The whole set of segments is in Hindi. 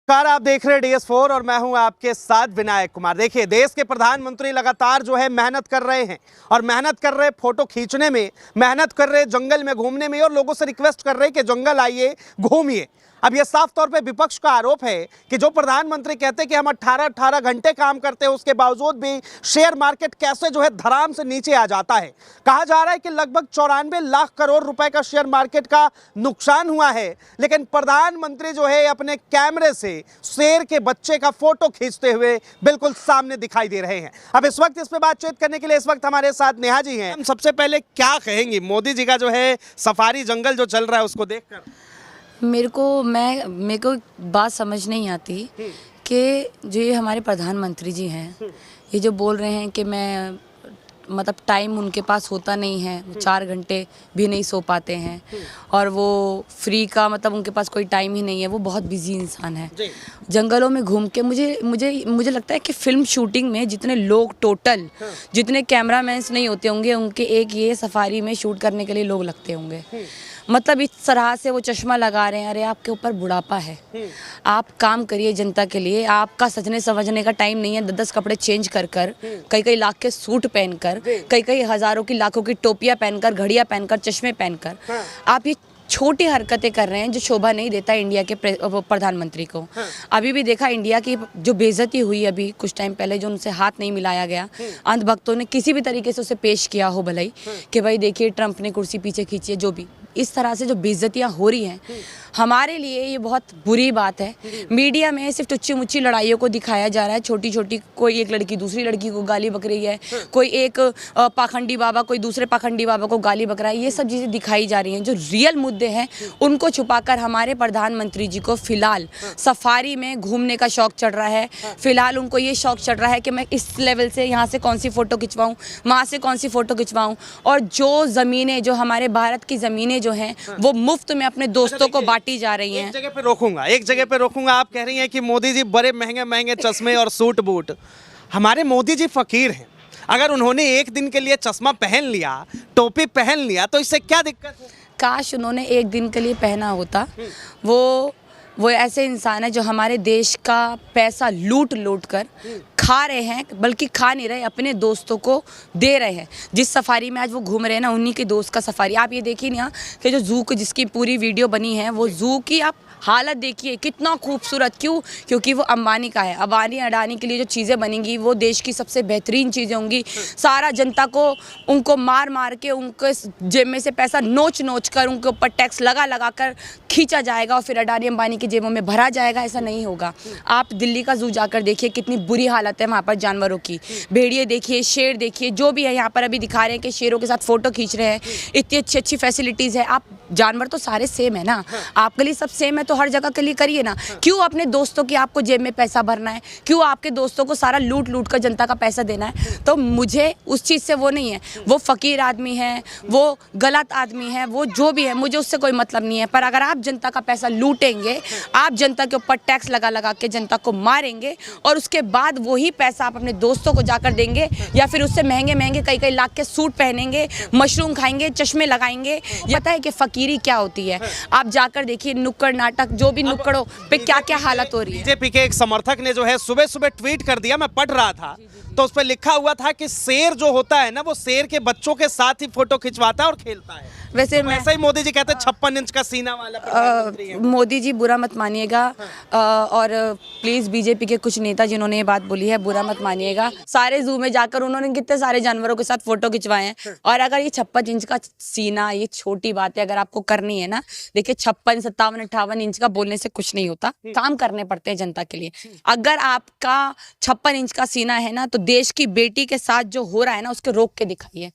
नमस्कार, आप देख रहे हैं DS4 और मैं हूं आपके साथ विनायक कुमार। देखिए, देश के प्रधानमंत्री लगातार जो है मेहनत कर रहे हैं और मेहनत कर रहे फोटो खींचने में, मेहनत कर रहे जंगल में घूमने में और लोगों से रिक्वेस्ट कर रहे हैं कि जंगल आइए, घूमिए। अब यह साफ तौर पे विपक्ष का आरोप है कि जो प्रधानमंत्री कहते हैं कि हम 18-18 घंटे काम करते हैं, उसके बावजूद भी शेयर मार्केट कैसे जो है धड़ाम से नीचे आ जाता है। कहा जा रहा है कि लगभग 94 लाख करोड़ रुपए का शेयर मार्केट का नुकसान हुआ है, लेकिन प्रधानमंत्री जो है अपने कैमरे से शेर के बच्चे का फोटो खींचते हुए बिल्कुल सामने दिखाई दे रहे हैं। अब इस वक्त इस पे बातचीत करने के लिए इस वक्त हमारे साथ नेहा जी हैं। हम सबसे पहले क्या कहेंगी मोदी जी का जो है सफारी जंगल जो चल रहा है उसको देखकर? मेरे को बात समझ नहीं आती कि जो ये हमारे प्रधानमंत्री जी हैं, ये जो बोल रहे हैं कि मैं मतलब टाइम उनके पास होता नहीं है, वो 4 घंटे भी नहीं सो पाते हैं और वो फ्री का मतलब उनके पास कोई टाइम ही नहीं है, वो बहुत बिजी इंसान है। जंगलों में घूम के मुझे लगता है कि फिल्म शूटिंग में जितने लोग टोटल जितने कैमरामैन्स नहीं होते होंगे, उनके एक ये सफारी में शूट करने के लिए लोग लगते होंगे। मतलब इस तरह से वो चश्मा लगा रहे हैं। अरे आपके ऊपर बुढ़ापा है, आप काम करिए जनता के लिए। आपका सजने संवरने का टाइम नहीं है 10-10 कपड़े चेंज कर कई लाख के सूट पहनकर, कई हज़ारों की लाखों की टोपियां पहनकर, घड़ियां पहनकर, चश्मे पहनकर आप ये छोटी हरकतें कर रहे हैं जो शोभा नहीं देता इंडिया के प्रधानमंत्री को। अभी भी देखा इंडिया की जो बेइज्जती हुई अभी कुछ टाइम पहले, जो उनसे हाथ नहीं मिलाया गया, अंधभक्तों ने किसी भी तरीके से उसे पेश किया हो भलाई कि भाई देखिए ट्रंप ने कुर्सी पीछे खींची है, जो भी इस तरह से जो बेइज्जतियाँ हो रही हैं, हमारे लिए ये बहुत बुरी बात है। मीडिया में सिर्फ टुच्ची मुच्ची लड़ाइयों को दिखाया जा रहा है, छोटी छोटी, कोई एक लड़की दूसरी लड़की को गाली बक रही है, कोई एक पाखंडी बाबा कोई दूसरे पाखंडी बाबा को गाली बक रहा है। ये सब चीज़ें दिखाई जा रही हैं। जो रियल मुद्दे हैं उनको छुपाकर हमारे प्रधानमंत्री जी को फिलहाल सफारी में घूमने का शौक चढ़ रहा है। फिलहाल उनको ये शौक चढ़ रहा है कि मैं इस लेवल से यहाँ से कौन सी फ़ोटो खिंचवाऊँ, वहाँ से कौन सी फ़ोटो खिंचवाऊँ। और जो ज़मीनें, जो हमारे भारत की ज़मीनें जो हैं, वो मुफ्त में अपने दोस्तों को बांटी जा रही हैं। एक जगह पे रोकूंगा। आप कह रही हैं कि मोदी जी बड़े महंगे महंगे चश्मे और सूट बूट। हमारे मोदी जी फकीर हैं, अगर उन्होंने एक दिन के लिए चश्मा पहन लिया, टोपी पहन लिया, तो इससे क्या दिक्कत है? काश उन्होंने एक दिन के लिए पहना होता। वो ऐसे इंसान है जो हमारे देश का पैसा लूट कर खा रहे हैं, बल्कि खा नहीं रहे, अपने दोस्तों को दे रहे हैं। जिस सफारी में आज वो घूम रहे हैं ना, उन्हीं के दोस्त का सफारी। आप ये देखिए ना कि जो जू की जिसकी पूरी वीडियो बनी है, वो जू की आप हालत देखिए कितना खूबसूरत। क्यों? क्योंकि वो अंबानी का है। अंबानी अडानी के लिए जो चीज़ें बनेंगी वो देश की सबसे बेहतरीन चीज़ें होंगी। सारा जनता को उनको मार के उनके जेब में से पैसा नोच कर उनके ऊपर टैक्स लगा कर खींचा जाएगा और फिर अडानी अंबानी की जेबों में भरा जाएगा। ऐसा नहीं होगा। आप दिल्ली का जू जाकर देखिए कितनी बुरी हालत है वहाँ पर जानवरों की। भेड़िए देखिए, शेर देखिए, जो भी है यहाँ पर अभी दिखा रहे हैं कि शेरों के साथ फ़ोटो खींच रहे हैं। इतनी अच्छी फैसिलिटीज़ है। आप जानवर तो सारे सेम है ना, आपके लिए सब सेम है, तो हर जगह के लिए करिए ना। क्यों अपने दोस्तों की आपको जेब में पैसा भरना है? क्यों आपके दोस्तों को सारा लूट कर जनता का पैसा देना है? तो मुझे उस चीज़ से वो नहीं है। वो फ़कीर आदमी है, वो गलत आदमी है, वो जो भी है, मुझे उससे कोई मतलब नहीं है। पर अगर आप जनता का पैसा लूटेंगे, आप जनता के ऊपर टैक्स लगा के जनता को मारेंगे और उसके बाद वही पैसा आप अपने दोस्तों को जाकर देंगे, या फिर उससे महंगे कई लाख के सूट पहनेंगे, मशरूम खाएंगे, चश्मे लगाएंगे। पता है कि फकीरी क्या होती है? आप जाकर देखिए नुक्कड़ नाटक, जो भी नुक्कड़ों पे क्या क्या हालत हो रही है। बीजेपी के एक समर्थक ने जो है सुबह ट्वीट कर दिया, मैं पढ़ रहा था, तो उस पर लिखा हुआ था कि शेर जो होता है ना, वो शेर के बच्चों के साथ ही फोटो खिंचवाता है और खेलता है। वैसे तो ऐसा ही मोदी जी कहते हैं 56 इंच का सीना वाला प्रधानमंत्री है। मोदी जी बुरा मत मानिएगा, और प्लीज़ बीजेपी के कुछ नेता जिन्होंने ये बात बोली है, बुरा मत मानिएगा। सारे जू में जाकर उन्होंने कितने सारे जानवरों के साथ फोटो खिंचवाए हैं। और अगर ये 56 इंच का सीना, ये छोटी बात है, अगर आपको करनी है ना, देखिए 56, 57, 58 इंच का बोलने से कुछ नहीं होता। काम करने पड़ते हैं जनता के लिए। अगर आपका 56 इंच का सीना है ना, तो देश की बेटी के साथ जो हो रहा है ना, उसके रोक के दिखाइए।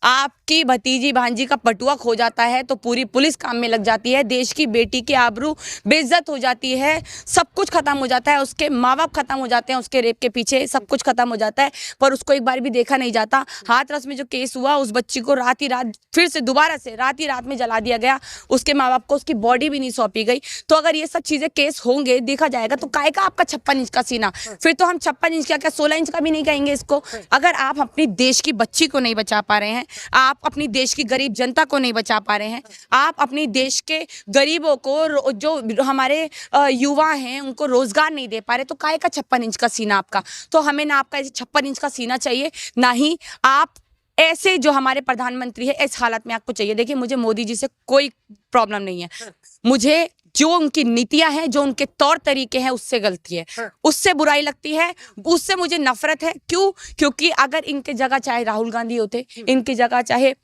आपकी भतीजी भांजी का पटुआ हो जाता है तो पूरी पुलिस काम में लग जाती है। देश की बेटी की आबरू बेइज्जत हो जाती है, सब कुछ खत्म हो जाता है, उसके माँ बाप खत्म हो जाते हैं, उसके रेप के पीछे सब कुछ खत्म हो जाता है, पर उसको एक बार भी देखा नहीं जाता। हाथरस में जो केस हुआ, उस बच्ची को रात ही रात फिर से दोबारा से रात ही रात में जला दिया गया। उसके माँ बाप को उसकी बॉडी भी नहीं सौंपी गई। तो अगर ये सब चीज़ें केस होंगे, देखा जाएगा, तो काहे का आपका 56 इंच का सीना? फिर तो हम 56 इंच क्या 16 इंच का भी नहीं कहेंगे। पाएंगे इसको? अगर आप अपनी देश की बच्ची को नहीं बचा पा रहे हैं, आप अपनी देश की गरीब जनता को नहीं बचा पा रहे हैं, आप अपनी देश के गरीबों को जो हमारे युवा हैं उनको रोजगार नहीं दे पा रहे, तो काहे का 56 इंच का सीना आपका? तो हमें ना आपका ऐसे 56 इंच का सीना चाहिए, ना ही आप ऐसे जो हमारे प्रधानमंत्री है इस हालत में आपको चाहिए। देखिए, मुझे मोदी जी से कोई प्रॉब्लम नहीं है, मुझे जो उनकी नीतियां हैं, जो उनके तौर तरीके हैं, उससे गलती है, उससे बुराई लगती है, उससे मुझे नफरत है। क्यों? क्योंकि अगर इनके जगह चाहे राहुल गांधी होते, इनकी जगह चाहे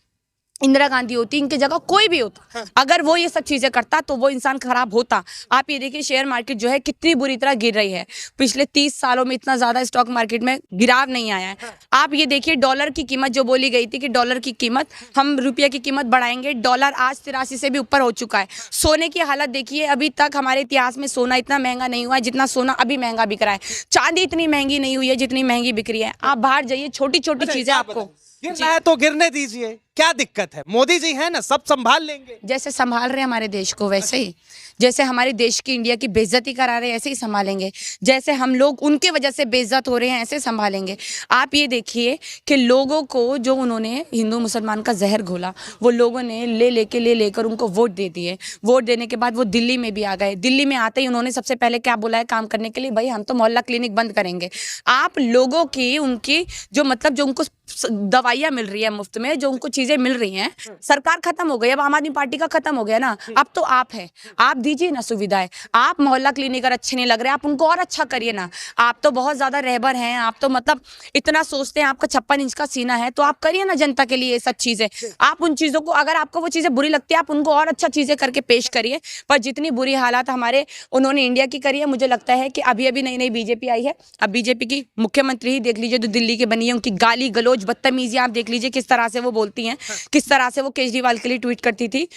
इंदिरा गांधी होती, इनकी जगह कोई भी होता, अगर वो ये सब चीजें करता तो वो इंसान खराब होता। आप ये देखिए, शेयर मार्केट जो है कितनी बुरी तरह गिर रही है। पिछले 30 सालों में इतना ज्यादा स्टॉक मार्केट में गिराव नहीं आया है। आप ये देखिए, डॉलर की कीमत जो बोली गई थी कि डॉलर की कीमत, हम रुपये की कीमत बढ़ाएंगे, डॉलर आज 83 से भी ऊपर हो चुका है। सोने की हालत देखिए, अभी तक हमारे इतिहास में सोना इतना महंगा नहीं हुआ है जितना सोना अभी महंगा बिक रहा है। चांदी इतनी महंगी नहीं हुई है जितनी महंगी बिक रही है। आप बाहर जाइए, छोटी छोटी चीजें आपको गिरना है तो गिरने दीजिए, क्या दिक्कत है? मोदी जी है ना, सब संभाल लेंगे। जैसे संभाल रहे हमारे देश को वैसे ही, जैसे हमारे देश की, इंडिया की बेइज्जती करा रहे हैं ऐसे ही संभालेंगे। जैसे हम लोग उनके वजह से बेइज्जत हो रहे हैं ऐसे संभालेंगे। आप ये देखिए कि लोगों को जो उन्होंने हिंदू मुसलमान का जहर घोला, वो लोगों ने लेकर उनको वोट दे दिए। वोट देने के बाद वो दिल्ली में भी आ गए। दिल्ली में आते ही उन्होंने सबसे पहले क्या बोला है काम करने के लिए? भाई हम तो मोहल्ला क्लिनिक बंद करेंगे। आप लोगों की, उनकी जो मतलब जो उनको दवाइयाँ मिल रही है मुफ्त में, जो उनको चीजें मिल रही हैं, सरकार खत्म हो गई, अब आम आदमी पार्टी का खत्म हो गया ना, अब तो आप है, आप दीजिए ना सुविधाएं। आप मोहल्ला क्लिनिक अच्छे नहीं लग रहे, आप उनको और अच्छा करिए ना। आप तो बहुत ज्यादा रहबर हैं, आप तो मतलब इतना सोचते हैं, आपका 56 इंच का सीना है, तो आप करिए ना जनता के लिए ये सब चीजें। आप उन चीजों को, अगर आपको वो चीजें बुरी लगती है, आप उनको और अच्छा चीजें करके पेश करिए। पर जितनी बुरी हालात हमारे उन्होंने इंडिया की करी है, मुझे लगता है कि अभी अभी नई नई बीजेपी आई है, अब बीजेपी की मुख्यमंत्री ही देख लीजिए जो दिल्ली की बनी है, उनकी गाली गलौज बदतमीजी आप देख लीजिए किस तरह से वो बोलती हैं, किस तरह से वो केजरीवाल के लिए ट्वीट करती थी।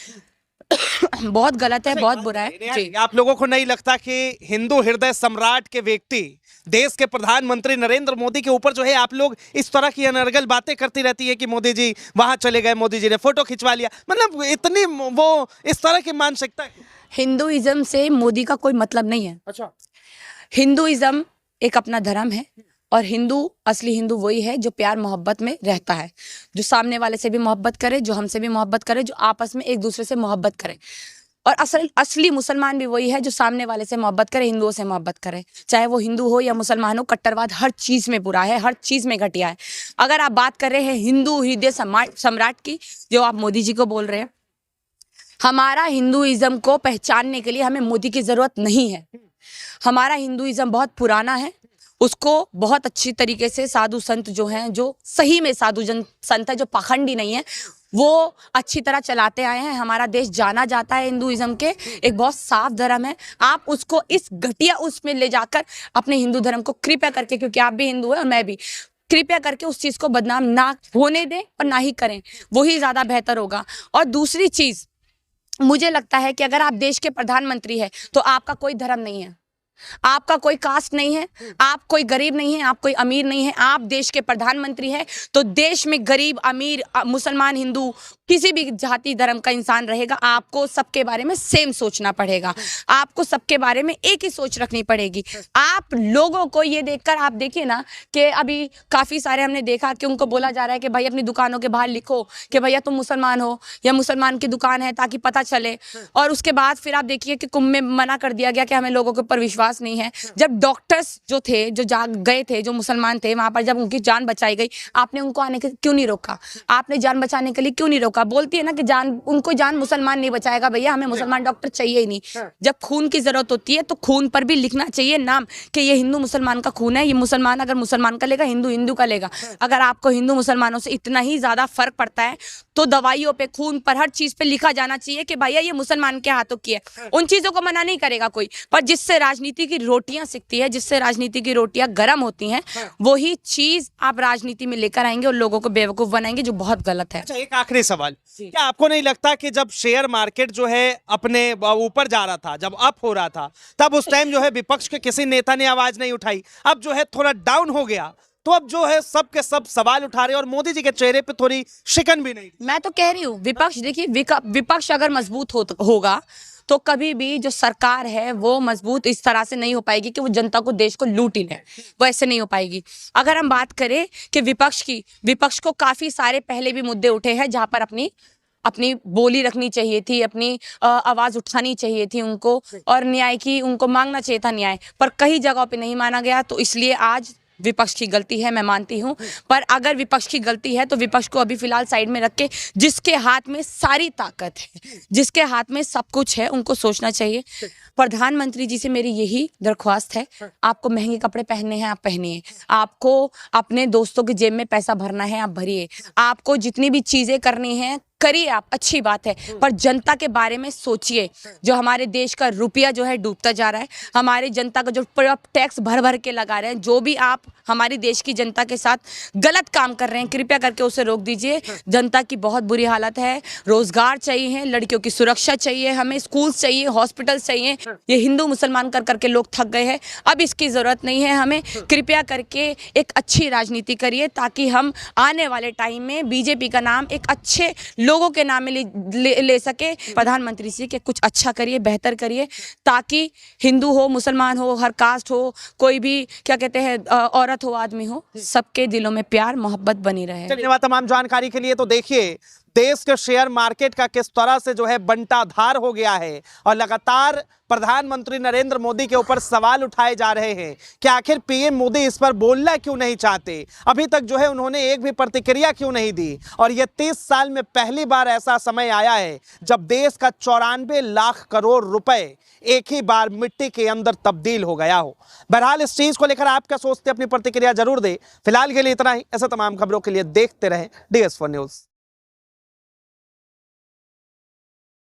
बहुत गलत है, बहुत बुरा है जी। आप लोगों को नहीं लगता कि हिंदू हृदय सम्राट के व्यक्ति, देश के प्रधानमंत्री नरेंद्र मोदी के ऊपर जो है आप लोग इस तरह की अनर्गल बातें करती रहती है कि मोदी जी वहां चले गए, मोदी जी ने फोटो खिंचवा लिया, मतलब इतनी वो इस तरह की मानसिकता? हिंदुइज्म से मोदी का कोई मतलब नहीं है। अच्छा, हिंदुइज्म एक अपना धर्म है, और हिंदू, असली हिंदू वही है जो प्यार मोहब्बत में रहता है, जो सामने वाले से भी मोहब्बत करे, जो हमसे भी मोहब्बत करे, जो आपस में एक दूसरे से मोहब्बत करे। और असली मुसलमान भी वही है जो सामने वाले से मोहब्बत करे, हिंदुओं से मोहब्बत करे। चाहे वो हिंदू हो या मुसलमान हो, कट्टरवाद हर चीज़ में बुरा है, हर चीज़ में घटिया है। अगर आप बात कर रहे हैं हिंदू हृदय सम्राट की, जो आप मोदी जी को बोल रहे हैं, हमारा हिंदुइज्म को पहचानने के लिए हमें मोदी की ज़रूरत नहीं है। हमारा हिंदुइज्म बहुत पुराना है, उसको बहुत अच्छी तरीके से साधु संत जो हैं, जो सही में साधु संत है, जो पाखंडी नहीं है, वो अच्छी तरह चलाते आए हैं। हमारा देश जाना जाता है हिंदुइज्म के एक बहुत साफ धर्म है। आप उसको इस घटिया उसमें ले जाकर अपने हिंदू धर्म को कृपया करके, क्योंकि आप भी हिंदू हैं और मैं भी, कृपया करके उस चीज़ को बदनाम ना होने दें और ना ही करें, वही ज़्यादा बेहतर होगा। और दूसरी चीज़, मुझे लगता है कि अगर आप देश के प्रधानमंत्री हैं तो आपका कोई धर्म नहीं है, आपका कोई कास्ट नहीं है, आप कोई गरीब नहीं है, आप कोई अमीर नहीं है, आप देश के प्रधानमंत्री हैं। तो देश में गरीब, अमीर, मुसलमान, हिंदू, किसी भी जाति धर्म का इंसान रहेगा, आपको सबके बारे में सेम सोचना पड़ेगा, आपको सबके बारे में एक ही सोच रखनी पड़ेगी। आप लोगों को ये देखकर, आप देखिए ना कि अभी काफ़ी सारे हमने देखा कि उनको बोला जा रहा है कि भाई अपनी दुकानों के बाहर लिखो कि भैया तुम मुसलमान हो या मुसलमान की दुकान है, ताकि पता चले। और उसके बाद फिर आप देखिए कि कुंभ में मना कर दिया गया कि हमें लोगों के ऊपर विश्वास नहीं है। जब डॉक्टर्स जो थे, जो गए थे, जो मुसलमान थे, वहां पर जब उनकी जान बचाई गई, आपने उनको आने के क्यों नहीं रोका? आपने जान बचाने के लिए क्यों नहीं रोका? बोलती है ना कि उनको जान मुसलमान नहीं बचाएगा, भैया हमें मुसलमान डॉक्टर चाहिए ही नहीं। जब खून की जरूरत होती है तो खून पर भी लिखना चाहिए नाम कि ये हिंदू मुसलमान का खून है, ये मुसलमान अगर मुसलमान का लेगा, हिंदू हिंदू का लेगा। अगर आपको हिंदू मुसलमानों से इतना ही ज्यादा फर्क पड़ता है तो दवाइयों पे, खून पर, हर चीज पे लिखा जाना चाहिए कि भैया ये मुसलमान के हाथों की है। उन चीजों को मना नहीं करेगा कोई, पर जिससे राजनीति की रोटियां सिकती है, जिससे राजनीति की रोटियां गर्म होती हैं, वही चीज आप राजनीति में लेकर आएंगे और लोगों को बेवकूफ बनाएंगे, जो बहुत गलत है। अच्छा, एक आखिरी सवाल, क्या आपको नहीं लगता कि जब शेयर मार्केट जो है अपने ऊपर जा रहा था, जब अप हो रहा था, तब उस टाइम जो है विपक्ष के किसी नेता ने आवाज नहीं उठाई? अब जो है थोड़ा डाउन हो गया तो अब जो है सब के सब सवाल उठा रहे और मोदी जी के चेहरे पे थोड़ी शिकन भी नहीं। मैं तो कह रही हूँ विपक्ष, देखिए विपक्ष अगर मजबूत होगा तो कभी भी जो सरकार है वो मजबूत इस तरह से नहीं हो पाएगी कि वो जनता को, देश को लूट ही ले। वो ऐसे नहीं हो पाएगी। अगर हम बात करें कि विपक्ष को काफ़ी सारे पहले भी मुद्दे उठे हैं जहाँ पर अपनी बोली रखनी चाहिए थी, अपनी आवाज़ उठानी चाहिए थी उनको, और न्याय की उनको मांगना चाहिए था न्याय, पर कई जगहों पे नहीं माना गया। तो इसलिए आज विपक्ष की गलती है, मैं मानती हूँ। पर अगर विपक्ष की गलती है तो विपक्ष को अभी फिलहाल साइड में रख के, जिसके हाथ में सारी ताकत है, जिसके हाथ में सब कुछ है, उनको सोचना चाहिए। प्रधानमंत्री जी से मेरी यही दरख्वास्त है, आपको महंगे कपड़े पहनने हैं आप पहनिए, आपको अपने दोस्तों की जेब में पैसा भरना है आप भरिए, आपको जितनी भी चीज़ें करनी हैं करिए आप, अच्छी बात है, पर जनता के बारे में सोचिए। जो हमारे देश का रुपया जो है डूबता जा रहा है, हमारे जनता का जो टैक्स भर भर के लगा रहे हैं, जो भी आप हमारी देश की जनता के साथ गलत काम कर रहे हैं, कृपया करके उसे रोक दीजिए। जनता की बहुत बुरी हालत है, रोजगार चाहिए, लड़कियों की सुरक्षा चाहिए, हमें स्कूल चाहिए, हॉस्पिटल चाहिए। ये हिंदू मुसलमान कर करके लोग थक गए हैं, अब इसकी ज़रूरत नहीं है हमें। कृपया करके एक अच्छी राजनीति करिए ताकि हम आने वाले टाइम में बीजेपी का नाम एक अच्छे लोगों के नाम में ले सके। प्रधानमंत्री से कि कुछ अच्छा करिए, बेहतर करिए, ताकि हिंदू हो, मुसलमान हो, हर कास्ट हो, कोई भी क्या कहते हैं औरत हो, आदमी हो, सबके दिलों में प्यार मोहब्बत बनी रहे। धन्यवाद तमाम जानकारी के लिए। तो देखिए देश के शेयर मार्केट का किस तरह से जो है बंटाधार हो गया है और लगातार प्रधानमंत्री नरेंद्र मोदी के ऊपर सवाल उठाए जा रहे हैं कि आखिर पीएम मोदी इस पर बोलना क्यों नहीं चाहते, अभी तक जो है उन्होंने एक भी प्रतिक्रिया क्यों नहीं दी। और ये 30 साल में पहली बार ऐसा समय आया है जब देश का 94 लाख करोड़ रुपए एक ही बार मिट्टी के अंदर तब्दील हो गया हो। बहरहाल इस चीज को लेकर आप क्या सोचते हैं, अपनी प्रतिक्रिया जरूर दें। फिलहाल के लिए इतना ही। ऐसे तमाम खबरों के लिए देखते रहें DS4 न्यूज़।